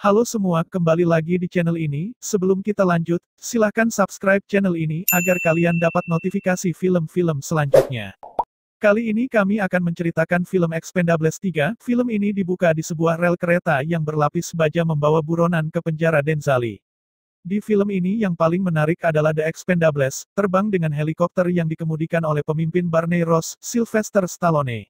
Halo semua, kembali lagi di channel ini. Sebelum kita lanjut, silahkan subscribe channel ini, agar kalian dapat notifikasi film-film selanjutnya. Kali ini kami akan menceritakan film Expendables 3. Film ini dibuka di sebuah rel kereta yang berlapis baja membawa buronan ke penjara Denzali. Di film ini yang paling menarik adalah The Expendables, terbang dengan helikopter yang dikemudikan oleh pemimpin Barney Ross, Sylvester Stallone.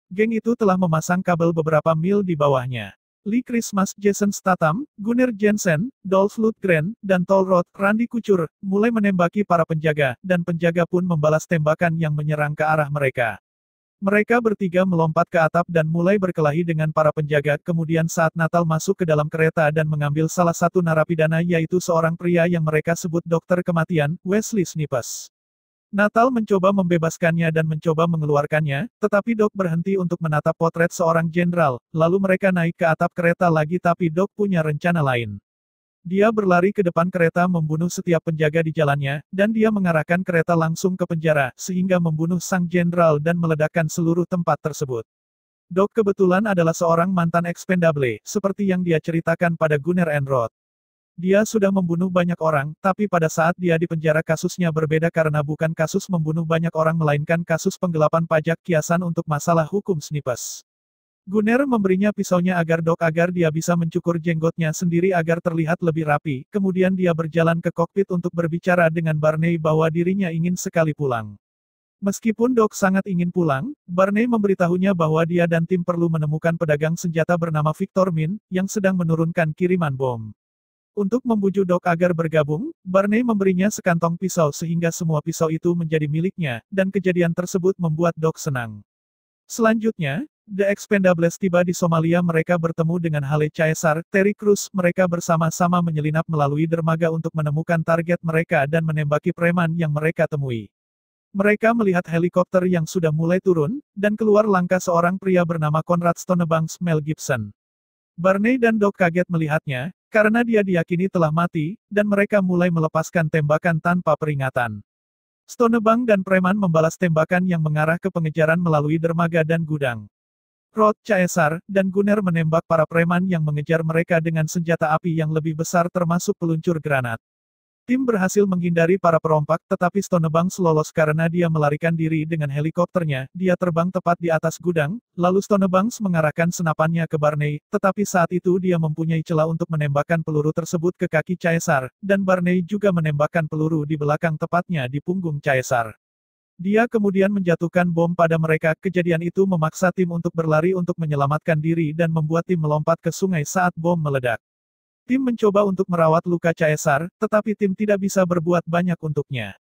Geng itu telah memasang kabel beberapa mil di bawahnya. Lee Christmas, Jason Statham, Gunnar Jensen, Dolph Lundgren, dan Toll Roth, Randy Couture, mulai menembaki para penjaga, dan penjaga pun membalas tembakan yang menyerang ke arah mereka. Mereka bertiga melompat ke atap dan mulai berkelahi dengan para penjaga. Kemudian saat Natal masuk ke dalam kereta dan mengambil salah satu narapidana, yaitu seorang pria yang mereka sebut Dokter Kematian, Wesley Snipes. Natal mencoba membebaskannya dan mencoba mengeluarkannya, tetapi Doc berhenti untuk menatap potret seorang jenderal, lalu mereka naik ke atap kereta lagi, tapi Doc punya rencana lain. Dia berlari ke depan kereta membunuh setiap penjaga di jalannya, dan dia mengarahkan kereta langsung ke penjara, sehingga membunuh sang jenderal dan meledakkan seluruh tempat tersebut. Doc kebetulan adalah seorang mantan Expendable, seperti yang dia ceritakan pada Gunnar and Roth. Dia sudah membunuh banyak orang, tapi pada saat dia di penjara kasusnya berbeda karena bukan kasus membunuh banyak orang melainkan kasus penggelapan pajak kiasan untuk masalah hukum Snipes. Gunnar memberinya pisaunya agar dia bisa mencukur jenggotnya sendiri agar terlihat lebih rapi, kemudian dia berjalan ke kokpit untuk berbicara dengan Barney bahwa dirinya ingin sekali pulang. Meskipun Doc sangat ingin pulang, Barney memberitahunya bahwa dia dan tim perlu menemukan pedagang senjata bernama Victor Min, yang sedang menurunkan kiriman bom. Untuk membujuk Doc agar bergabung, Barney memberinya sekantong pisau sehingga semua pisau itu menjadi miliknya, dan kejadian tersebut membuat Doc senang. Selanjutnya, The Expendables tiba di Somalia. Mereka bertemu dengan Hale Caesar, Terry Crews. Mereka bersama-sama menyelinap melalui dermaga untuk menemukan target mereka dan menembaki preman yang mereka temui. Mereka melihat helikopter yang sudah mulai turun, dan keluar langkah seorang pria bernama Conrad Stonebanks, Mel Gibson. Barney dan Doc kaget melihatnya, karena dia diyakini telah mati, dan mereka mulai melepaskan tembakan tanpa peringatan. Stonebank dan preman membalas tembakan yang mengarah ke pengejaran melalui dermaga dan gudang. Roth, Caesar, dan Gunnar menembak para preman yang mengejar mereka dengan senjata api yang lebih besar termasuk peluncur granat. Tim berhasil menghindari para perompak, tetapi Stonebanks lolos karena dia melarikan diri dengan helikopternya. Dia terbang tepat di atas gudang, lalu Stonebanks mengarahkan senapannya ke Barney, tetapi saat itu dia mempunyai celah untuk menembakkan peluru tersebut ke kaki Caesar, dan Barney juga menembakkan peluru di belakang tepatnya di punggung Caesar. Dia kemudian menjatuhkan bom pada mereka. Kejadian itu memaksa tim untuk berlari untuk menyelamatkan diri dan membuat tim melompat ke sungai saat bom meledak. Tim mencoba untuk merawat luka Caesar, tetapi tim tidak bisa berbuat banyak untuknya.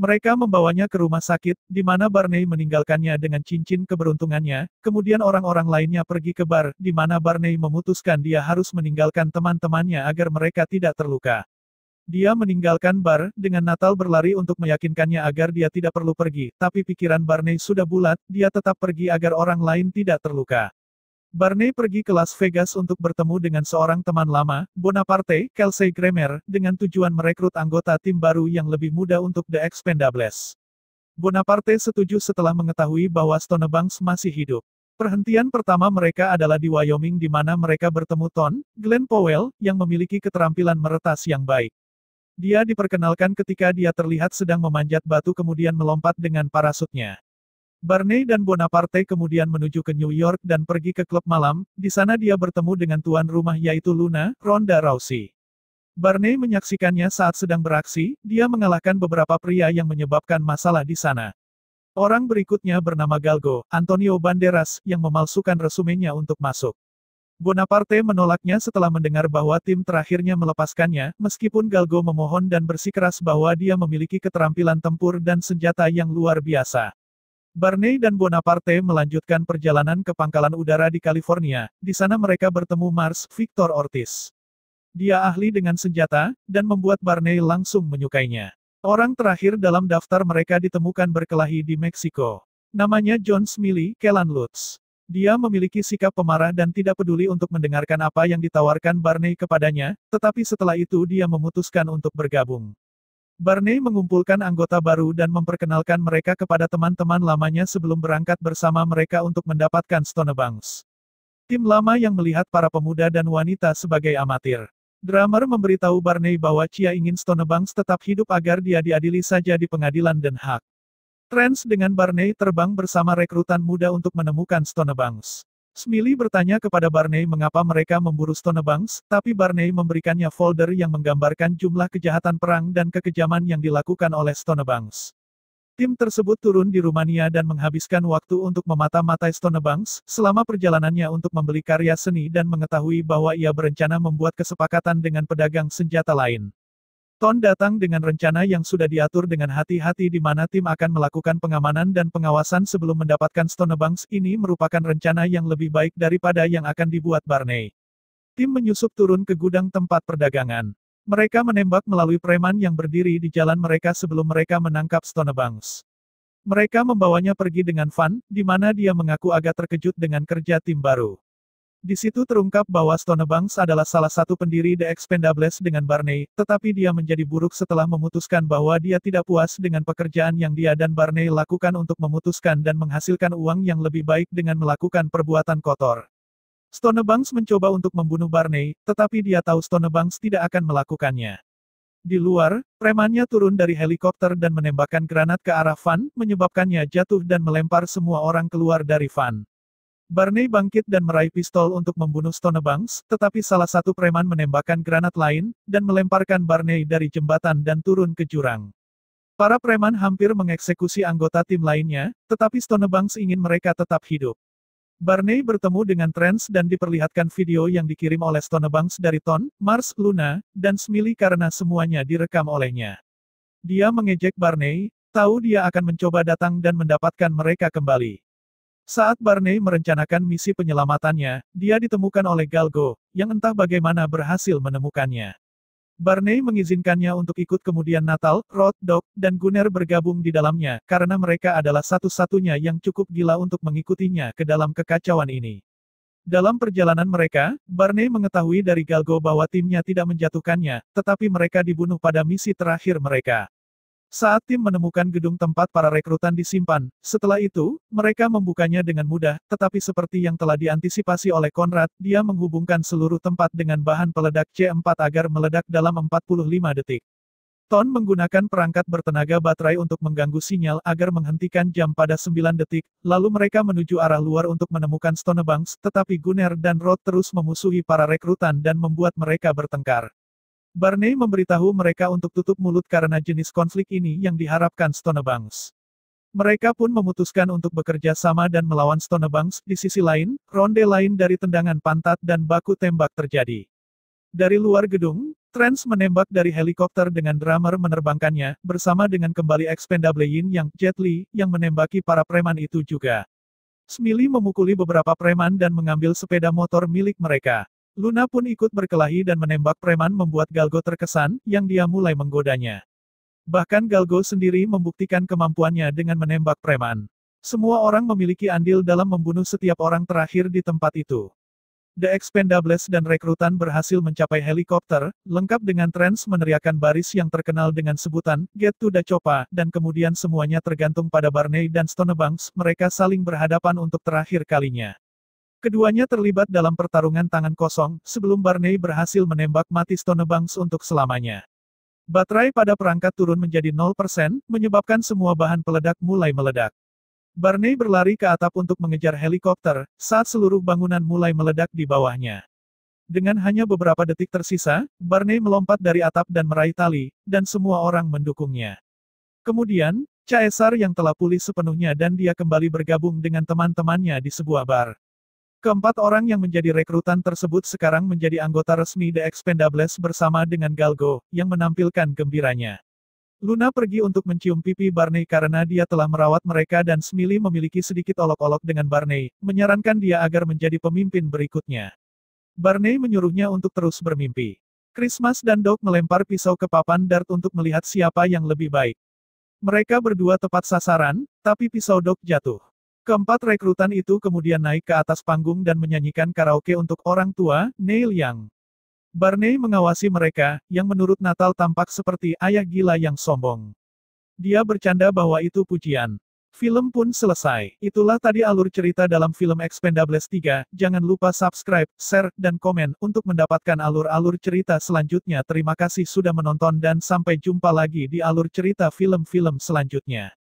Mereka membawanya ke rumah sakit, di mana Barney meninggalkannya dengan cincin keberuntungannya, kemudian orang-orang lainnya pergi ke bar, di mana Barney memutuskan dia harus meninggalkan teman-temannya agar mereka tidak terluka. Dia meninggalkan bar, dengan Natal berlari untuk meyakinkannya agar dia tidak perlu pergi, tapi pikiran Barney sudah bulat, dia tetap pergi agar orang lain tidak terluka. Barney pergi ke Las Vegas untuk bertemu dengan seorang teman lama, Bonaparte, Kelsey Grammer, dengan tujuan merekrut anggota tim baru yang lebih muda untuk The Expendables. Bonaparte setuju setelah mengetahui bahwa Stonebanks masih hidup. Perhentian pertama mereka adalah di Wyoming di mana mereka bertemu Ton, Glenn Powell, yang memiliki keterampilan meretas yang baik. Dia diperkenalkan ketika dia terlihat sedang memanjat batu kemudian melompat dengan parasutnya. Barney dan Bonaparte kemudian menuju ke New York dan pergi ke klub malam. Di sana dia bertemu dengan tuan rumah yaitu Luna, Ronda Rousey. Barney menyaksikannya saat sedang beraksi. Dia mengalahkan beberapa pria yang menyebabkan masalah di sana. Orang berikutnya bernama Galgo, Antonio Banderas, yang memalsukan resumenya untuk masuk. Bonaparte menolaknya setelah mendengar bahwa tim terakhirnya melepaskannya, meskipun Galgo memohon dan bersikeras bahwa dia memiliki keterampilan tempur dan senjata yang luar biasa. Barney dan Bonaparte melanjutkan perjalanan ke pangkalan udara di California. Di sana mereka bertemu Mars, Victor Ortiz. Dia ahli dengan senjata, dan membuat Barney langsung menyukainya. Orang terakhir dalam daftar mereka ditemukan berkelahi di Meksiko. Namanya John Smiley, Kellan Lutz. Dia memiliki sikap pemarah dan tidak peduli untuk mendengarkan apa yang ditawarkan Barney kepadanya, tetapi setelah itu dia memutuskan untuk bergabung. Barney mengumpulkan anggota baru dan memperkenalkan mereka kepada teman-teman lamanya sebelum berangkat bersama mereka untuk mendapatkan Stonebanks. Tim lama yang melihat para pemuda dan wanita sebagai amatir. Drummer memberitahu Barney bahwa Chia ingin Stonebanks tetap hidup agar dia diadili saja di pengadilan Den Haag. Trance dengan Barney terbang bersama rekrutan muda untuk menemukan Stonebanks. Smiley bertanya kepada Barney mengapa mereka memburu Stonebanks, tapi Barney memberikannya folder yang menggambarkan jumlah kejahatan perang dan kekejaman yang dilakukan oleh Stonebanks. Tim tersebut turun di Rumania dan menghabiskan waktu untuk memata-matai Stonebanks selama perjalanannya untuk membeli karya seni dan mengetahui bahwa ia berencana membuat kesepakatan dengan pedagang senjata lain. Ton datang dengan rencana yang sudah diatur dengan hati-hati di mana tim akan melakukan pengamanan dan pengawasan sebelum mendapatkan Stonebanks. Ini merupakan rencana yang lebih baik daripada yang akan dibuat Barney. Tim menyusup turun ke gudang tempat perdagangan. Mereka menembak melalui preman yang berdiri di jalan mereka sebelum mereka menangkap Stonebanks. Mereka membawanya pergi dengan Van, di mana dia mengaku agak terkejut dengan kerja tim baru. Di situ terungkap bahwa Stonebanks adalah salah satu pendiri The Expendables dengan Barney, tetapi dia menjadi buruk setelah memutuskan bahwa dia tidak puas dengan pekerjaan yang dia dan Barney lakukan untuk memutuskan dan menghasilkan uang yang lebih baik dengan melakukan perbuatan kotor. Stonebanks mencoba untuk membunuh Barney, tetapi dia tahu Stonebanks tidak akan melakukannya. Di luar, premannya turun dari helikopter dan menembakkan granat ke arah Van, menyebabkannya jatuh dan melempar semua orang keluar dari Van. Barney bangkit dan meraih pistol untuk membunuh Stonebanks, tetapi salah satu preman menembakkan granat lain, dan melemparkan Barney dari jembatan dan turun ke jurang. Para preman hampir mengeksekusi anggota tim lainnya, tetapi Stonebanks ingin mereka tetap hidup. Barney bertemu dengan Trance dan diperlihatkan video yang dikirim oleh Stonebanks dari Ton, Mars, Luna, dan Smiley karena semuanya direkam olehnya. Dia mengejek Barney, tahu dia akan mencoba datang dan mendapatkan mereka kembali. Saat Barney merencanakan misi penyelamatannya, dia ditemukan oleh Galgo, yang entah bagaimana berhasil menemukannya. Barney mengizinkannya untuk ikut kemudian Natal, Rod, Doc, dan Gunner bergabung di dalamnya, karena mereka adalah satu-satunya yang cukup gila untuk mengikutinya ke dalam kekacauan ini. Dalam perjalanan mereka, Barney mengetahui dari Galgo bahwa timnya tidak menjatuhkannya, tetapi mereka dibunuh pada misi terakhir mereka. Saat tim menemukan gedung tempat para rekrutan disimpan, setelah itu, mereka membukanya dengan mudah, tetapi seperti yang telah diantisipasi oleh Conrad, dia menghubungkan seluruh tempat dengan bahan peledak C4 agar meledak dalam 45 detik. Ton menggunakan perangkat bertenaga baterai untuk mengganggu sinyal agar menghentikan jam pada 9 detik, lalu mereka menuju arah luar untuk menemukan Stonebanks, tetapi Gunner dan Rod terus memusuhi para rekrutan dan membuat mereka bertengkar. Barney memberitahu mereka untuk tutup mulut karena jenis konflik ini yang diharapkan Stonebanks. Mereka pun memutuskan untuk bekerja sama dan melawan Stonebanks. Di sisi lain, ronde lain dari tendangan pantat dan baku tembak terjadi. Dari luar gedung, Trance menembak dari helikopter dengan drummer menerbangkannya, bersama dengan kembali Expendable Yin yang Jet Li, yang menembaki para preman itu juga. Smiley memukuli beberapa preman dan mengambil sepeda motor milik mereka. Luna pun ikut berkelahi dan menembak preman membuat Galgo terkesan, yang dia mulai menggodanya. Bahkan Galgo sendiri membuktikan kemampuannya dengan menembak preman. Semua orang memiliki andil dalam membunuh setiap orang terakhir di tempat itu. The Expendables dan rekrutan berhasil mencapai helikopter, lengkap dengan Trance meneriakkan baris yang terkenal dengan sebutan, Get to the Choppa, dan kemudian semuanya tergantung pada Barney dan Stonebanks, mereka saling berhadapan untuk terakhir kalinya. Keduanya terlibat dalam pertarungan tangan kosong, sebelum Barney berhasil menembak mati Stonebanks untuk selamanya. Baterai pada perangkat turun menjadi 0%, menyebabkan semua bahan peledak mulai meledak. Barney berlari ke atap untuk mengejar helikopter, saat seluruh bangunan mulai meledak di bawahnya. Dengan hanya beberapa detik tersisa, Barney melompat dari atap dan meraih tali, dan semua orang mendukungnya. Kemudian, Caesar yang telah pulih sepenuhnya dan dia kembali bergabung dengan teman-temannya di sebuah bar. Keempat orang yang menjadi rekrutan tersebut sekarang menjadi anggota resmi The Expendables bersama dengan Galgo, yang menampilkan gembiranya. Luna pergi untuk mencium pipi Barney karena dia telah merawat mereka dan Smiley memiliki sedikit olok-olok dengan Barney, menyarankan dia agar menjadi pemimpin berikutnya. Barney menyuruhnya untuk terus bermimpi. Christmas dan Doc melempar pisau ke papan dart untuk melihat siapa yang lebih baik. Mereka berdua tepat sasaran, tapi pisau Doc jatuh. Keempat rekrutan itu kemudian naik ke atas panggung dan menyanyikan karaoke untuk orang tua, Neil Young. Barney mengawasi mereka, yang menurut Natal tampak seperti ayah gila yang sombong. Dia bercanda bahwa itu pujian. Film pun selesai. Itulah tadi alur cerita dalam film Expendables 3. Jangan lupa subscribe, share, dan komen untuk mendapatkan alur-alur cerita selanjutnya. Terima kasih sudah menonton dan sampai jumpa lagi di alur cerita film-film selanjutnya.